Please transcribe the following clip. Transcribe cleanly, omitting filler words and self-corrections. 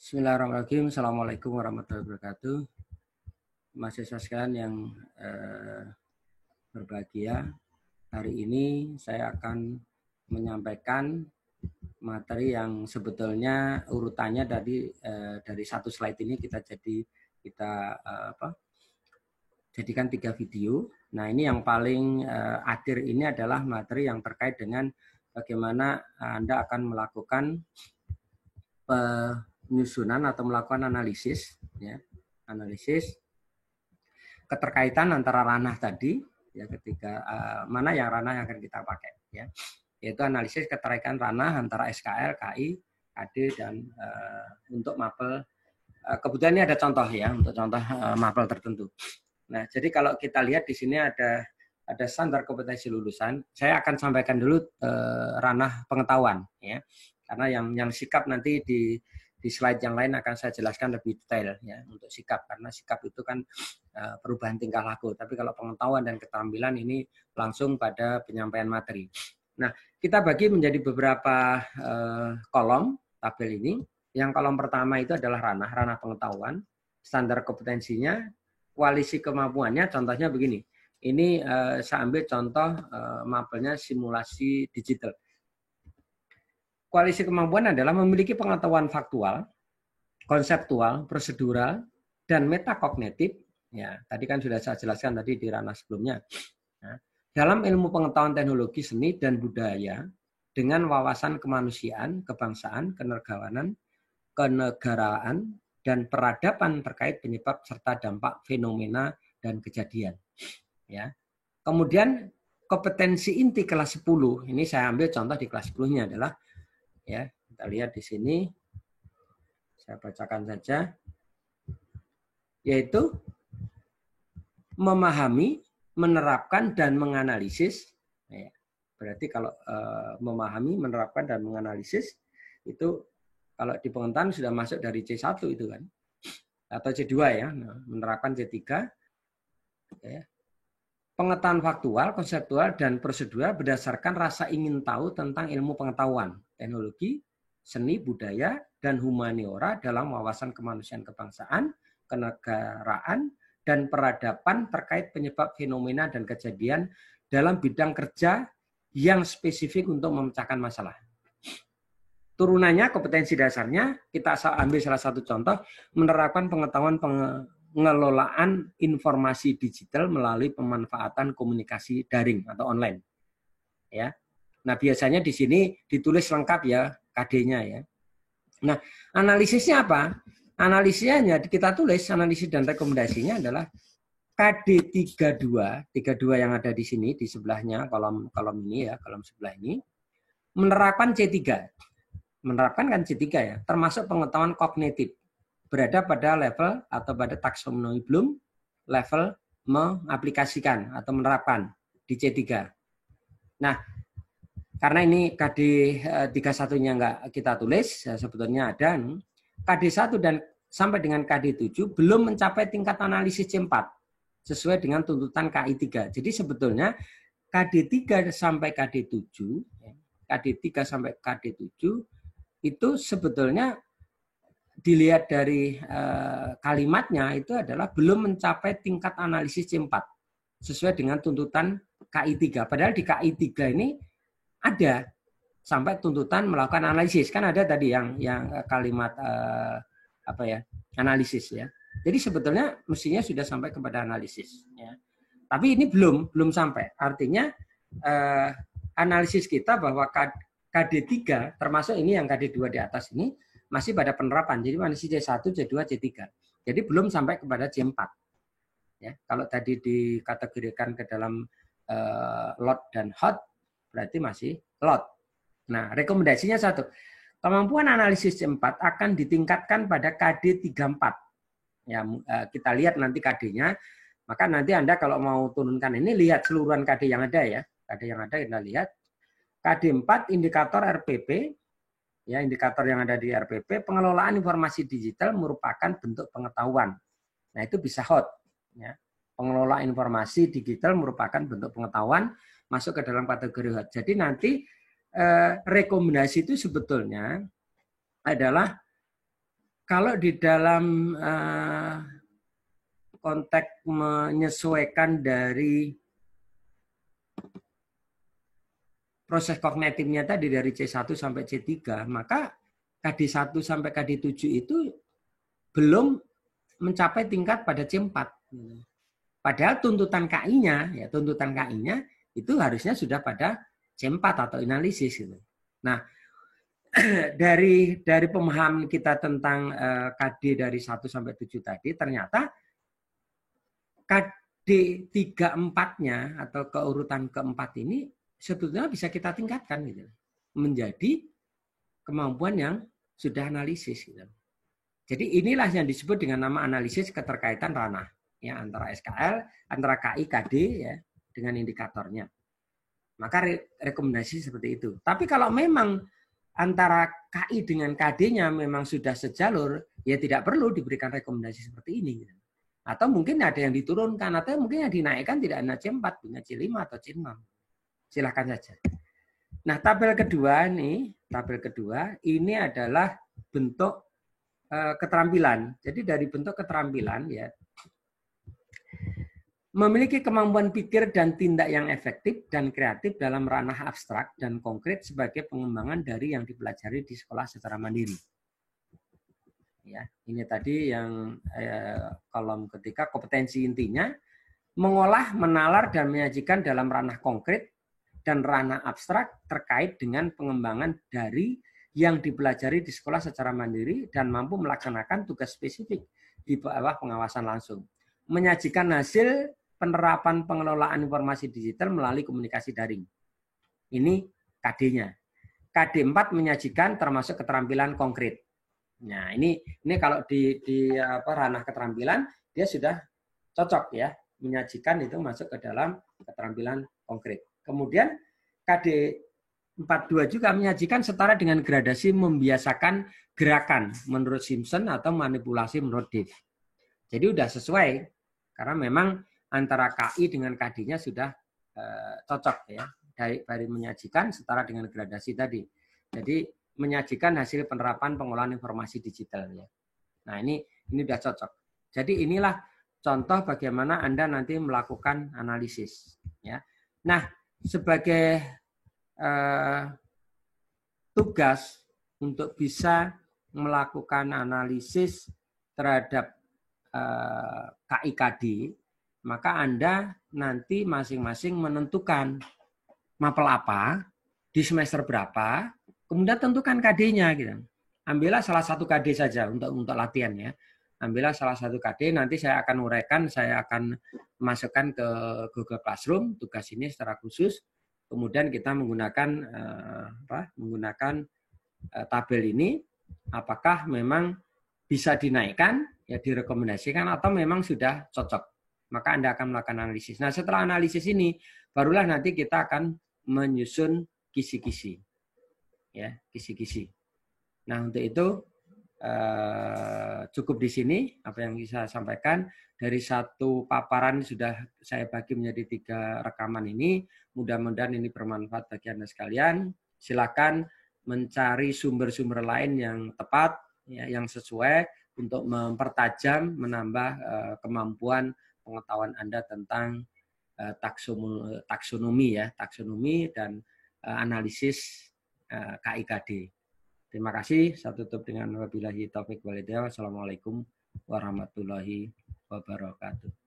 Bismillahirrahmanirrahim. Assalamualaikum warahmatullahi wabarakatuh. Mahasiswa sekalian yang berbahagia, hari ini saya akan menyampaikan materi yang sebetulnya urutannya dari satu slide ini kita jadikan 3 video. Nah, ini yang paling akhir ini adalah materi yang terkait dengan bagaimana Anda akan melakukan penyusunan atau melakukan analisis, ya, analisis keterkaitan antara ranah tadi, ya, ketika mana yang ranah yang akan kita pakai, ya, yaitu analisis keterkaitan ranah antara SKL, KI, KD dan untuk mapel. Kebetulan ini ada contoh, ya, untuk contoh mapel tertentu. Nah, jadi kalau kita lihat di sini ada standar kompetensi lulusan. Saya akan sampaikan dulu ranah pengetahuan, ya, karena yang sikap nanti di slide yang lain akan saya jelaskan lebih detail, ya, untuk sikap, karena sikap itu kan perubahan tingkah laku. Tapi kalau pengetahuan dan keterampilan ini langsung pada penyampaian materi. Nah, kita bagi menjadi beberapa kolom tabel ini. Yang kolom pertama itu adalah ranah pengetahuan, standar kompetensinya, koalisi kemampuannya. Contohnya begini. Ini saya ambil contoh mapelnya simulasi digital. Koalisi kemampuan adalah memiliki pengetahuan faktual, konseptual, prosedural, dan metakognitif. Ya, tadi kan sudah saya jelaskan tadi di ranah sebelumnya. Nah, dalam ilmu pengetahuan teknologi, seni, dan budaya, dengan wawasan kemanusiaan, kebangsaan, kenegaraan, dan peradaban terkait penyebab serta dampak fenomena dan kejadian. Ya. Kemudian kompetensi inti kelas 10, ini saya ambil contoh di kelas 10-nya adalah, ya, kita lihat di sini, saya bacakan saja, yaitu memahami, menerapkan, dan menganalisis. Ya, berarti kalau memahami, menerapkan, dan menganalisis, itu kalau di pengetahuan sudah masuk dari C1 itu kan, atau C2, ya, nah, menerapkan C3. Ya. Pengetahuan faktual, konseptual, dan prosedural berdasarkan rasa ingin tahu tentang ilmu pengetahuan, teknologi, seni, budaya, dan humaniora dalam wawasan kemanusiaan, kebangsaan, kenegaraan, dan peradaban terkait penyebab fenomena dan kejadian dalam bidang kerja yang spesifik untuk memecahkan masalah. Turunannya, kompetensi dasarnya, kita ambil salah satu contoh, menerapkan pengetahuan pengelolaan informasi digital melalui pemanfaatan komunikasi daring atau online. Ya. Nah, biasanya di sini ditulis lengkap, ya, KD-nya, ya. Nah, analisisnya apa? Analisisnya kita tulis, analisis dan rekomendasinya adalah KD 32 yang ada di sini, di sebelahnya, kolom ini, ya, kolom sebelah ini, menerapkan C3. Menerapkan kan C3, ya, termasuk pengetahuan kognitif, berada pada level atau pada taksonomi belum, level mengaplikasikan atau menerapkan di C3. Nah, karena ini KD 31-nya nggak kita tulis, ya, sebetulnya ada KD 1 dan sampai dengan KD 7 belum mencapai tingkat analisis C4 sesuai dengan tuntutan KI 3. Jadi sebetulnya KD 3 sampai KD 7, KD 3 sampai KD 7 itu sebetulnya dilihat dari kalimatnya itu adalah belum mencapai tingkat analisis C4 sesuai dengan tuntutan KI 3. Padahal di KI 3 ini ada sampai tuntutan melakukan analisis. Kan ada tadi yang kalimat analisis, ya. Jadi sebetulnya mestinya sudah sampai kepada analisis, ya. Tapi ini belum sampai. Artinya analisis kita bahwa KD 3 termasuk ini yang KD 2 di atas ini masih pada penerapan. Jadi masih C1, C2, C3. Jadi belum sampai kepada C4. Ya, kalau tadi dikategorikan ke dalam lot dan hot, berarti masih lot. Nah, rekomendasinya satu. Kemampuan analisis C4 akan ditingkatkan pada KD 34. Ya, kita lihat nanti KD-nya. Maka nanti Anda kalau mau turunkan ini, lihat seluruhan KD yang ada, ya. KD yang ada kita lihat. KD 4 indikator RPP, ya, indikator yang ada di RPP, pengelolaan informasi digital merupakan bentuk pengetahuan. Nah, itu bisa hot, ya. Pengelolaan informasi digital merupakan bentuk pengetahuan, masuk ke dalam kategori hot. Jadi nanti rekomendasi itu sebetulnya adalah Kalau di dalam konteks menyesuaikan dari proses kognitifnya tadi dari C1 sampai C3, maka KD1 sampai KD7 itu belum mencapai tingkat pada C4. Padahal tuntutan KI-nya itu harusnya sudah pada C4 atau analisis gitu. Nah, dari pemahaman kita tentang KD dari 1 sampai 7 tadi, ternyata KD 3-4-nya atau keurutan keempat ini sebetulnya bisa kita tingkatkan gitu, menjadi kemampuan yang sudah analisis gitu. Jadi inilah yang disebut dengan nama analisis keterkaitan ranah ya, antara SKL, antara KI, KD ya, dengan indikatornya. Maka rekomendasi seperti itu. Tapi kalau memang antara KI dengan KD-nya memang sudah sejalur, ya tidak perlu diberikan rekomendasi seperti ini. Atau mungkin ada yang diturunkan, atau mungkin yang dinaikkan tidak hanya C4, punya C5 atau C6. Silahkan saja. Nah, tabel kedua ini adalah bentuk keterampilan. Jadi dari bentuk keterampilan ya, memiliki kemampuan pikir dan tindak yang efektif dan kreatif dalam ranah abstrak dan konkret sebagai pengembangan dari yang dipelajari di sekolah secara mandiri. Ya, ini tadi yang kolom ketiga, kompetensi intinya mengolah, menalar dan menyajikan dalam ranah konkret dan ranah abstrak terkait dengan pengembangan dari yang dipelajari di sekolah secara mandiri dan mampu melaksanakan tugas spesifik di bawah pengawasan langsung. Menyajikan hasil penerapan pengelolaan informasi digital melalui komunikasi daring. Ini KD-nya. KD4 menyajikan termasuk keterampilan konkret. Nah, ini kalau di ranah keterampilan dia sudah cocok ya, menyajikan itu masuk ke dalam keterampilan konkret. Kemudian KD42 juga menyajikan setara dengan gradasi membiasakan gerakan menurut Simpson atau manipulasi menurut Dave. Jadi udah sesuai karena memang antara KI dengan KD-nya sudah cocok ya, dari menyajikan setara dengan gradasi tadi. Jadi menyajikan hasil penerapan pengolahan informasi digital ya. Nah, ini udah cocok. Jadi inilah contoh bagaimana Anda nanti melakukan analisis ya. Nah, sebagai tugas untuk bisa melakukan analisis terhadap KIKD, maka Anda nanti masing-masing menentukan mapel apa, di semester berapa, kemudian tentukan KD-nya gitu. Ambillah salah satu KD saja untuk latihan ya. Ambillah salah satu KD, nanti saya akan uraikan, saya akan masukkan ke Google Classroom tugas ini secara khusus. Kemudian kita menggunakan tabel ini, apakah memang bisa dinaikkan, ya direkomendasikan, atau memang sudah cocok. Maka Anda akan melakukan analisis. Nah, setelah analisis ini, barulah nanti kita akan menyusun kisi-kisi. Ya, kisi-kisi. Nah, untuk itu cukup di sini apa yang bisa saya sampaikan. Dari satu paparan sudah saya bagi menjadi 3 rekaman ini. Mudah-mudahan ini bermanfaat bagi Anda sekalian. Silakan mencari sumber-sumber lain yang tepat, ya, yang sesuai untuk mempertajam, menambah kemampuan pengetahuan Anda tentang taksonomi dan analisis KIKD. Terima kasih. Saya tutup dengan wabillahi taufik walhidayah. Wassalamualaikum warahmatullahi wabarakatuh.